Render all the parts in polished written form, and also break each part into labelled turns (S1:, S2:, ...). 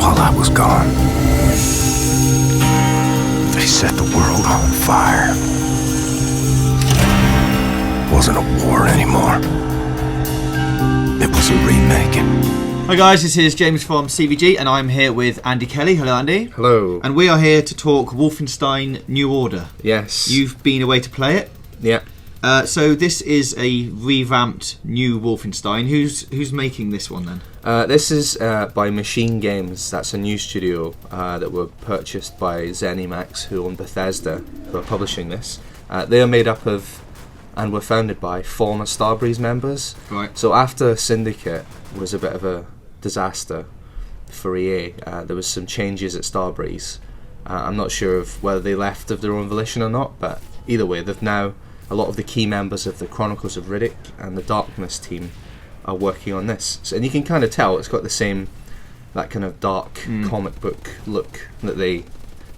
S1: while I was gone. They set the world on fire. It wasn't a war anymore. It was a remaking.
S2: Hi guys, this is James from CVG and I'm here with Andy Kelly. Hello Andy.
S3: Hello.
S2: And we are here to talk Wolfenstein New Order.
S3: Yes.
S2: You've been away to play it.
S3: Yeah.
S2: So this is a revamped new Wolfenstein. Who's making this one then?
S3: This is by Machine Games. That's a new studio that were purchased by ZeniMax, who own Bethesda, who are publishing this. They are made up of, and were founded by, former Starbreeze members.
S2: Right.
S3: So after Syndicate was a bit of a disaster for EA, there was some changes at Starbreeze. I'm not sure of whether they left of their own volition or not, but either way, they've now, a lot of the key members of the Chronicles of Riddick and the Darkness team are working on this. So, and you can kind of tell it's got the same, that kind of dark comic book look that they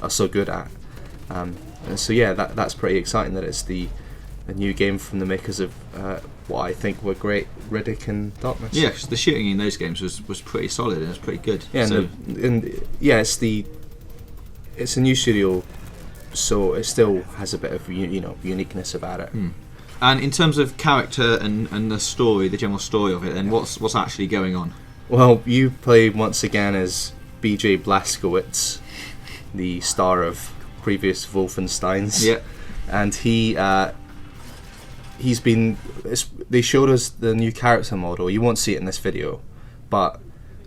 S3: are so good at. And so yeah, that's pretty exciting that it's a new game from the makers of what I think were great Riddick and Darkness.
S2: Yeah, because the shooting in those games was pretty solid and it was pretty good.
S3: Yeah,
S2: so,
S3: it's a new studio, so it still has a bit of uniqueness about it.
S2: And in terms of character and the story, the general story of it, then what's actually going on?
S3: Well, you play once again as BJ Blazkowicz, the star of previous Wolfensteins.
S2: Yeah.
S3: And he's been. They showed us the new character model. You won't see it in this video, but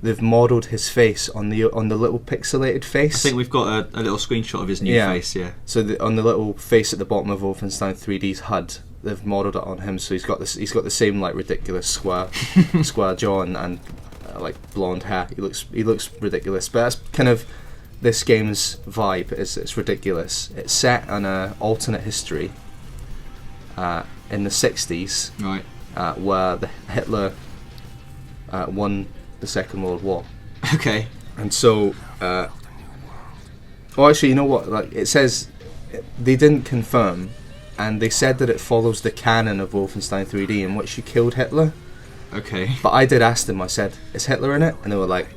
S3: they've modelled his face on the little pixelated face.
S2: I think we've got a little screenshot of his new face. Yeah.
S3: So on the little face at the bottom of Wolfenstein 3D's HUD, they've modelled it on him. So he's got the same like ridiculous square jaw and like blonde hair. He looks ridiculous. But that's kind of this game's vibe. It's ridiculous. It's set on an alternate history. In the 60s,
S2: right,
S3: where Hitler won the Second World War.
S2: Okay.
S3: And so, actually, you know what? Like it says, they didn't confirm, and they said that it follows the canon of Wolfenstein 3D, in which you killed Hitler.
S2: Okay.
S3: But I did ask them. I said, "Is Hitler in it?" And they were like,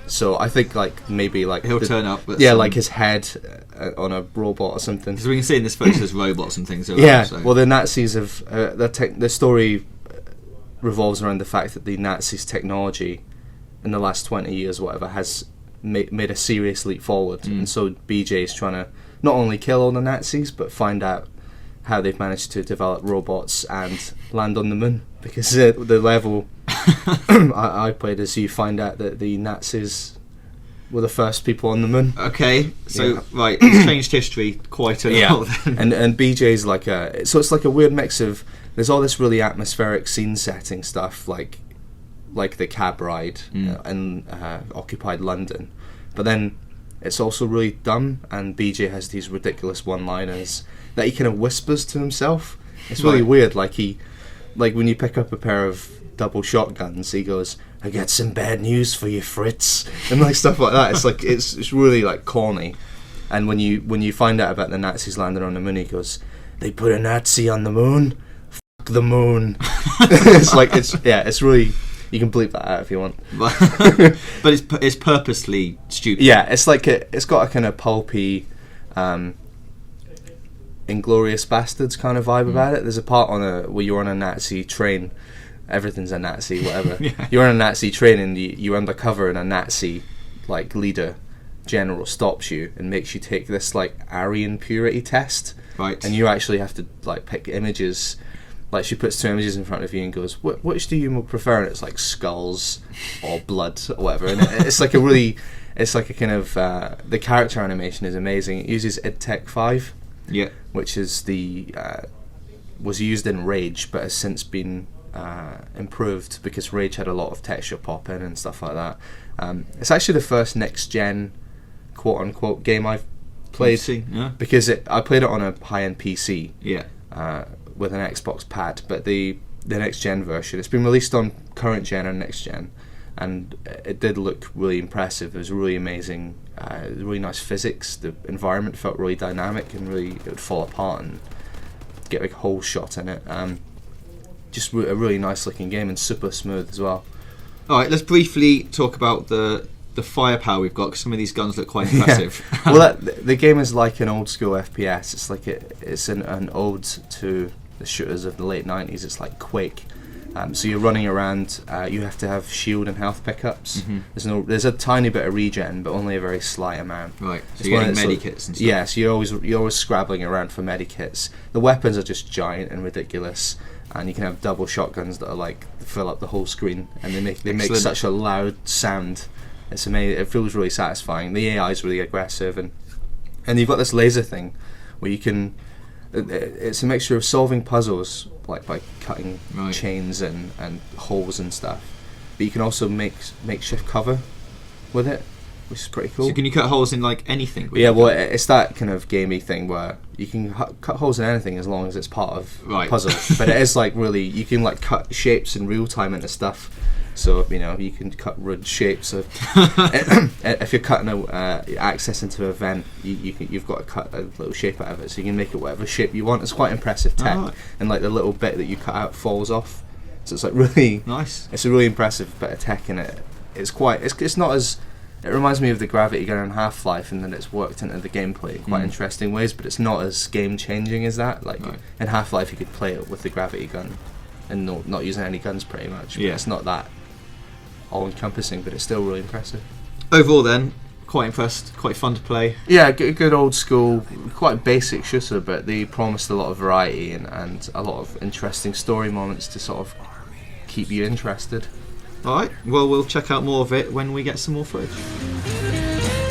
S3: So I think maybe
S2: he'll turn up. With
S3: like his head on a robot or something.
S2: Because we can see in this photo there's robots and things.
S3: Yeah.
S2: So.
S3: Well, the Nazis have the story revolves around the fact that the Nazis' technology in the last 20 years, whatever, has made a serious leap forward, and so BJ is trying to not only kill all the Nazis but find out how they've managed to develop robots and land on the moon. Because the level I played is you find out that the Nazis were the first people on the moon.
S2: Okay, so right, it's changed history quite a lot. Then.
S3: And BJ's like it's like a weird mix of, there's all this really atmospheric scene setting stuff like the cab ride in occupied London, but then it's also really dumb, and BJ has these ridiculous one-liners that he kind of whispers to himself. It's really weird. Like when you pick up a pair of double shotguns, he goes, "I got some bad news for you, Fritz," and like stuff like that. It's like it's really like corny. And when you find out about the Nazis landing on the moon, he goes, "They put a Nazi on the moon. Fuck the moon." It's really. You can bleep that out if you want.
S2: But it's purposely stupid.
S3: Yeah, it's like it's got a kind of pulpy, Inglourious Bastards kind of vibe about it. There's a part where you're on a Nazi train. Everything's a Nazi, whatever. Yeah. You're on a Nazi train and you're undercover, and a Nazi like leader general stops you and makes you take this like Aryan purity test.
S2: Right.
S3: And you actually have to like pick images. Like she puts two images in front of you and goes, "Which do you prefer?" And it's like skulls or blood or whatever. And it's like a kind of the character animation is amazing. It uses IdTech 5.
S2: Yeah,
S3: which is was used in Rage, but has since been improved because Rage had a lot of texture pop in and stuff like that. It's actually the first next gen, quote unquote, game I've played. Because I played it on a high end PC.
S2: Yeah.
S3: With an Xbox pad, but the next gen version, it's been released on current gen and next gen, and it did look really impressive. It was really amazing, really nice physics. The environment felt really dynamic, and really it would fall apart and get like a whole shot in it. Just a really nice looking game, and super smooth as well.
S2: Alright, let's briefly talk about the the firepower we've got, 'cause some of these guns look quite impressive.
S3: Well, the game is like an old school FPS. It's like it's an ode to the shooters of the late 90s. It's like Quake. So you're running around. You have to have shield and health pickups. There's a tiny bit of regen, but only a very slight amount.
S2: Right. So
S3: It's
S2: you're
S3: one of
S2: getting
S3: those
S2: medikits and stuff.
S3: Yeah, so you're always scrabbling around for medikits. The weapons are just giant and ridiculous, and you can have double shotguns that are like fill up the whole screen, and they make
S2: Excellent.
S3: such a loud sound. It's amazing. It feels really satisfying. The AI is really aggressive, and you've got this laser thing where you can. It's a mixture of solving puzzles, like by cutting
S2: Right.
S3: chains and holes and stuff, but you can also make makeshift cover with it, which is pretty cool.
S2: So can you cut holes in like anything? with
S3: Yeah,
S2: your
S3: well,
S2: gun?
S3: it's that kind of gamey thing where you can cut holes in anything as long as it's part of
S2: Right.
S3: a puzzle. But it is like really, you can like cut shapes in real time into stuff. So you can cut rude shapes of. If you're cutting access into a vent, you've got to cut a little shape out of it, so you can make it whatever shape you want. It's quite impressive tech,
S2: Oh, right.
S3: and like the little bit that you cut out falls off. So it's like really
S2: Nice.
S3: It's a really impressive bit of tech in it. It's not as. It reminds me of the gravity gun in Half-Life, and then it's worked into the gameplay in quite interesting ways, but it's not as game-changing as that. Like
S2: Right.
S3: in Half-Life, you could play it with the gravity gun and not using any guns pretty much. But
S2: Yeah.
S3: it's not that all-encompassing, but it's still really impressive.
S2: Overall, then, quite impressed. Quite fun to play.
S3: Yeah, good old school, quite basic shooter, but they promised a lot of variety and a lot of interesting story moments to sort of keep you interested.
S2: All right. Well, we'll check out more of it when we get some more footage.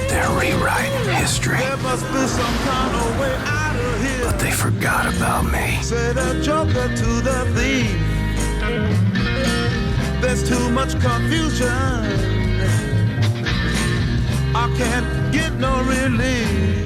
S1: They're rewriting history,
S4: There must be some kind of way out of here.
S1: but they forgot about me.
S4: Say the joker to the thief. There's too much confusion. I can't get no relief.